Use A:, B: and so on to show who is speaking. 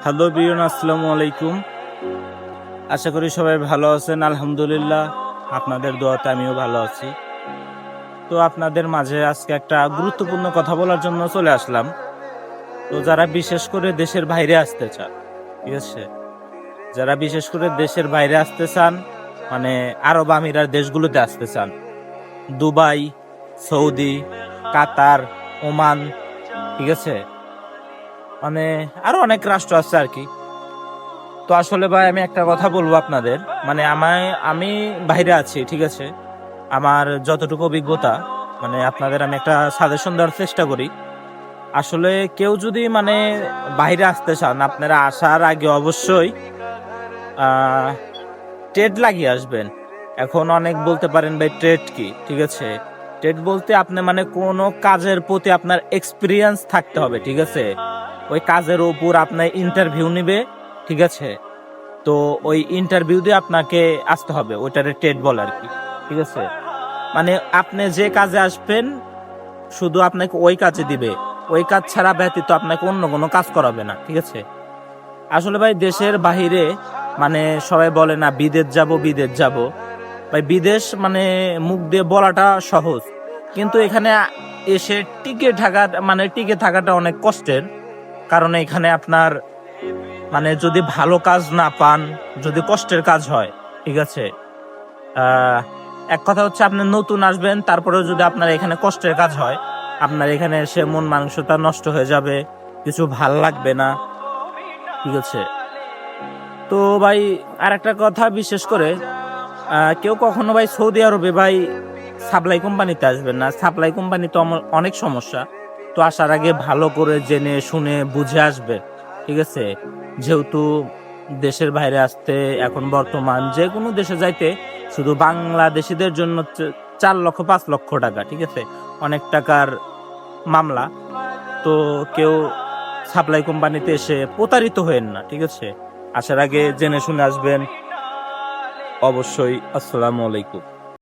A: Hello বিয়ন, আসসালামু আলাইকুম। আশা করি সবাই ভালো আছেন। আলহামদুলিল্লাহ, আপনাদের দোয়াতে আমিও ভালো আছি। তো আপনাদের মাঝে আজকে একটা গুরুত্বপূর্ণ কথা বলার জন্য চলে আসলাম। তো যারা বিশেষ করে দেশের বাইরে আসতে চান, ঠিক আছে, যারা বিশেষ করে দেশের বাইরে আসতে চান, মানে আরব আমিরাত দেশগুলোতে আসতে চান, দুবাই, সৌদি, কাতার, ওমান, ঠিক আছে, মানে আরো অনেক রাষ্ট্র আছে আর কি। তো আসলে ভাই আমি একটা কথা বলবো আপনাদের, মানে আমি বাইরে আছি, ঠিক আছে, আমার যতটুকু অভিজ্ঞতা, মানে আপনাদের আমি একটা সাজেশন দেওয়ার চেষ্টা করি। আসলে কেউ যদি মানে বাইরে আসতে চান, আপনারা আসার আগে অবশ্যই ট্রেড লাগিয়ে আসবেন। এখন অনেক বলতে পারেন ভাই ট্রেড কি, ঠিক আছে, ট্রেড বলতে আপনি মানে কোনো কাজের প্রতি আপনার এক্সপিরিয়েন্স থাকতে হবে, ঠিক আছে, ওই কাজের উপর আপনার ইন্টারভিউ নিবে, ঠিক আছে। তো ওই ইন্টারভিউ দিয়ে আপনাকে আসতে হবে, ওইটারে ট্রেড বলে আর কি, ঠিক আছে। মানে আপনি যে কাজে আসবেন শুধু আপনাকে ওই কাজে দিবে, ওই কাজ ছাড়া ব্যতীত আপনাকে অন্য কোনো কাজ করাবে না, ঠিক আছে। আসলে ভাই দেশের বাহিরে মানে সবাই বলে না বিদেশ যাব বিদেশ যাব, ভাই বিদেশ মানে মুখ দিয়ে বলাটা সহজ, কিন্তু এখানে এসে টিকে থাকাটা অনেক কষ্টের। কারণ এখানে আপনার মানে যদি ভালো কাজ না পান, যদি কষ্টের কাজ হয়, ঠিক আছে, এক কথা হচ্ছে আপনি নতুন আসবেন, তারপরেও যদি আপনার এখানে কষ্টের কাজ হয়, আপনার এখানে এসে মন মানসিকতা নষ্ট হয়ে যাবে, কিছু ভাল লাগবে না, ঠিক আছে। তো ভাই আর একটা কথা, বিশেষ করে কেউ কখনো ভাই সৌদি আরবে ভাই সাপ্লাই কোম্পানিতে আসবেন না। সাপ্লাই কোম্পানি তো অনেক সমস্যা। তো আসার আগে ভালো করে জেনে শুনে বুঝে আসবে, ঠিক আছে। যেহেতু দেশের বাইরে আসতে এখন বর্তমান যে কোনো দেশে যাইতে শুধু বাংলাদেশিদের জন্য 4 লক্ষ 5 লক্ষ টাকা, ঠিক আছে, অনেক টাকার মামলা। তো কেউ সাপ্লাই কোম্পানিতে এসে প্রতারিত হয়েন না, ঠিক আছে। আসার আগে জেনে শুনে আসবেন অবশ্যই। আসসালামু আলাইকুম।